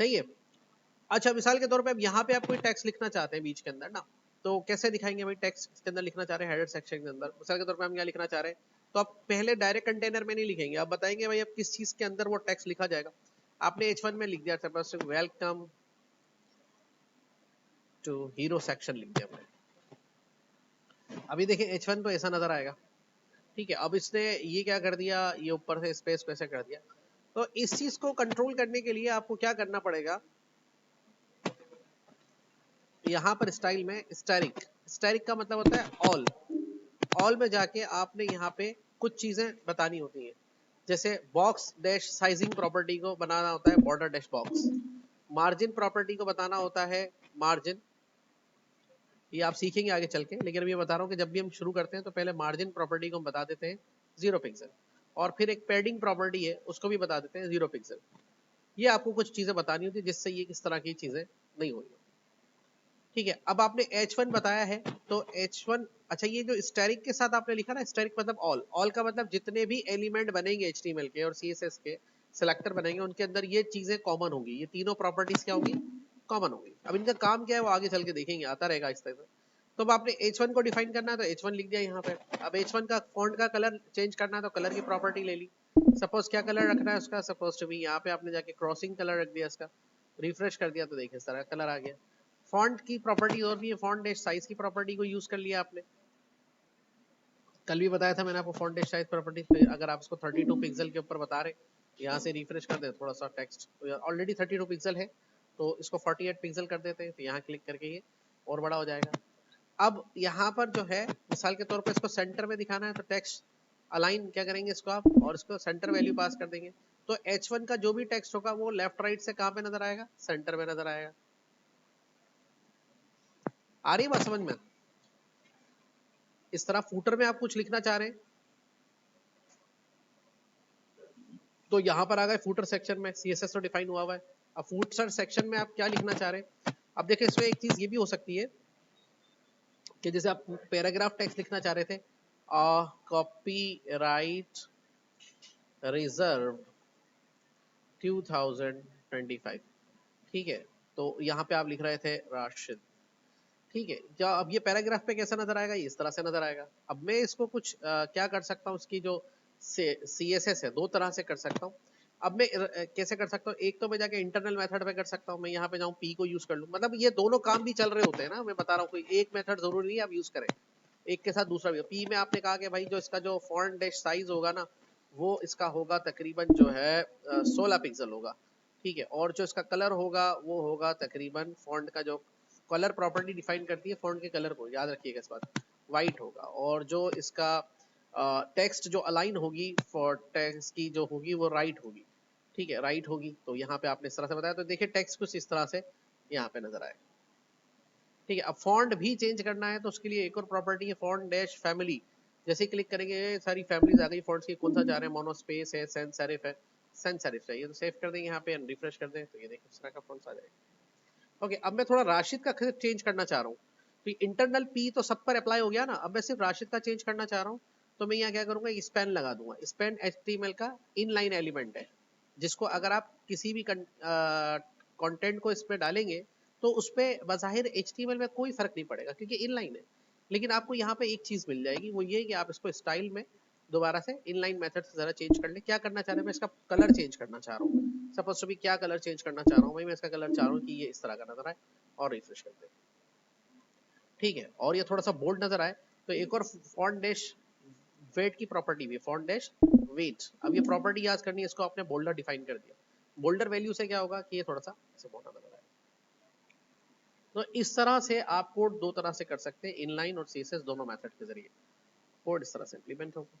सही है। अच्छा मिसाल के तौर पे अब यहाँ पे आप कोई टेक्स्ट लिखना चाहते हैं बीच के अंदर ना, तो कैसे दिखाएंगे भाई? टेक्स्ट के अंदर लिखना चाह रहे हैं हेडर सेक्शन के अंदर, मिसाल के तौर पे हम यहाँ लिखना चाह रहे हैं, तो आप पहले डायरेक्ट कंटेनर में नहीं लिखेंगे, आप बताएंगे भाई अब किस चीज के अंदर वो टेक्स्ट लिखा जाएगा। आपने H1 में लिख दिया, suppose welcome to hero section लिख दिया आपने। अभी देखिए H1 तो ऐसा नजर आएगा, ठीक है। अब इसने ये क्या कर दिया, ये ऊपर से स्पेस वैसे कर दिया। तो इस चीज को कंट्रोल करने के लिए आपको क्या करना पड़ेगा, यहाँ पर स्टाइल में स्टैटिक का मतलब होता है ऑल में जाके आपने यहाँ पे कुछ चीजें बतानी होती हैं, जैसे बॉक्स डैश साइजिंग प्रॉपर्टी को बनाना होता है border dash box, margin property को बताना होता है मार्जिन, ये आप सीखेंगे आगे चल के, लेकिन अभी बता रहा हूँ कि जब भी हम शुरू करते हैं तो पहले मार्जिन प्रॉपर्टी को हम बता देते हैं 0 पिक्सल, और फिर एक पैडिंग प्रॉपर्टी है उसको भी बता देते हैं 0 पिक्सल। ये आपको कुछ चीजें बतानी होती है जिससे ये किस तरह की चीजें नहीं होगी, ठीक है। अब आपने H1 बताया है, तो H1, अच्छा ये जो स्टैटिक के साथ आपने लिखा ना, स्टैटिक मतलब ऑल का मतलब जितने भी एलिमेंट बनेंगे HTML के और CSS के सिलेक्टर बनेंगे उनके अंदर ये चीजें कॉमन होंगी, ये तीनों प्रॉपर्टीज क्या होंगी, कॉमन होंगी। अब इनका काम क्या है वो आगे चल के देखेंगे, आता रहेगा इस तरह से। तो अब आपने H1 को डिफाइन करना है तो H1 लिख दिया यहाँ पे। अब H1 का फॉन्ट का कलर चेंज करना है तो कलर की प्रॉपर्टी ले ली, सपोज क्या कलर रखना है उसका, सपोज टू बी यहाँ पे आपने जाके क्रॉसिंग कलर रख दिया इसका, रिफ्रेश कर दिया तो देखिए इस तरह कलर आ गया। फॉन्ट की प्रॉपर्टी और भी है, फॉन्ट डैश साइज की प्रॉपर्टी को यूज कर लिया आपने, कल भी बताया था मैंने आपको फॉन्ट डैश साइज प्रॉपर्टी पे। अगर आप इसको 32 पिक्सल के ऊपर बता रहे, यहाँ से रिफ्रेश कर दे थोड़ा सा टेक्स्ट, तो ऑलरेडी 32 पिक्सल है तो इसको 48 पिक्सल कर देते हैं, तो यहाँ क्लिक करके ये और बड़ा हो जाएगा। अब यहाँ पर जो है मिसाल के तौर पर इसको सेंटर में दिखाना है तो टेक्स्ट अलाइन क्या करेंगे इसको आप, और इसको सेंटर वैल्यू पास कर देंगे, तो H1 का जो भी टेक्स्ट होगा वो लेफ्ट राइट से कहाँ पे नजर आएगा, सेंटर में नजर आएगा। आ रही है बात समझ में? इस तरह फूटर में आप कुछ लिखना चाह रहे हैं तो यहाँ पर आ गए फूटर सेक्शन में, CSS तो डिफाइन हुआ है। अब फूटर सेक्शन में आप क्या लिखना चाह रहे हैं, अब देखिए इसमें एक चीज ये भी हो सकती है कि जैसे आप पैराग्राफ टेक्स्ट लिखना चाह रहे थे, कॉपीराइट रिजर्व 2025, ठीक है, तो यहाँ पे आप लिख रहे थे राशिद, ठीक है। क्या अब ये पैराग्राफ पे कैसा नजर आएगा, ये इस तरह से नजर आएगा। अब मैं इसको कुछ क्या कर सकता हूँ, उसकी जो CSS है दो तरह से कर सकता हूँ। अब मैं कैसे कर सकता हूँ, एक तो मैं जाके इंटरनल मेथड पे कर सकता हूँ, मैं यहाँ पे जाऊँ P को यूज कर लूँ, मतलब ये दोनों काम भी चल रहे होते हैं ना, मैं बता रहा हूँ कोई एक मेथड जरूरी नहीं आप यूज करें, एक के साथ दूसरा भी। P में आपने कहा कि भाई जो इसका जो फॉन्ट डैश साइज होगा ना वो इसका होगा तकरीबन जो है 16 पिक्सल होगा, ठीक है, और जो इसका कलर होगा वो होगा तकरीबन, फॉन्ट का जो कलर प्रॉपर्टी डिफाइन करती है फॉन्ट के कलर को, याद रखिएगा इस बात, वाइट होगा, और जो इसका टेक्स्ट जो अलाइन होगी फॉर टेक्स्ट की जो होगी वो राइट होगी, ठीक है, राइट होगी। तो यहाँ पे आपने इस तरह से बताया, तो देखिए टेक्स्ट कुछ इस तरह से यहाँ पे नजर आएगा, ठीक है। अब फॉन्ट भी चेंज करना है तो उसके लिए एक और प्रॉपर्टी है फॉन्ट डैश फैमिली, जैसे क्लिक करेंगे सारी फैमिलीज आ गई फॉन्ट्स की, कौन सा चाह रहे हैं, मोनो स्पेस है, सेंस सेरिफ है, सेंस सेरिफ चाहिए तो सेव कर देंगे यहाँ पे, रिफ्रेश कर दें तो ये देखिए इस तरह का फॉन्ट्स आ जाएगा। ओके, अब मैं थोड़ा राशिद का चेंज करना चाह रहा हूँ, तो इंटरनल P तो सब पर अप्लाई हो गया ना, अब मैं सिर्फ राशिद का चेंज करना चाह रहा हूँ, तो मैं यहाँ क्या करूंगा, स्पैन लगा दूंगा। स्पैन HTML का इनलाइन एलिमेंट है, जिसको अगर आप किसी भी कंटेंट को इस पे डालेंगे तो उस पे बज़ाहिर HTML में कोई फर्क नहीं पड़ेगा क्योंकि इनलाइन है, लेकिन आपको यहाँ पे एक चीज मिल जाएगी, वो ये कि आप इसको स्टाइल में दोबारा से इनलाइन मेथड से जरा चेंज कर ले। क्या करना चाह रहे हैं, मैं इसका कलर चेंज करना चाह रहा हूँ, सपोज टू बी क्या कलर चेंज करना चाह रहा हूँ भाई, मैं इसका कलर चाह रहा हूँ कि ये इस तरह का नजर आए, और रिफ्रेश कर दे, ठीक है, और ये थोड़ा सा बोल्ड नजर आए, तो एक और फॉन्ट डैश वेट की प्रॉपर्टी भी, फॉन्ट डैश वेट। अब ये प्रॉपर्टी याद करनी है, इसको आपने बोल्डर डिफाइन कर दिया, बोल्डर वैल्यू से क्या होगा कि ये थोड़ा सा ऐसे मोटा नजर आएगा। तो इस तरह से आप कोड दो तरह से कर सकते हैं, इनलाइन और CSS दोनों मेथड के जरिए कोड इस तरह से इंप्लीमेंट होगा।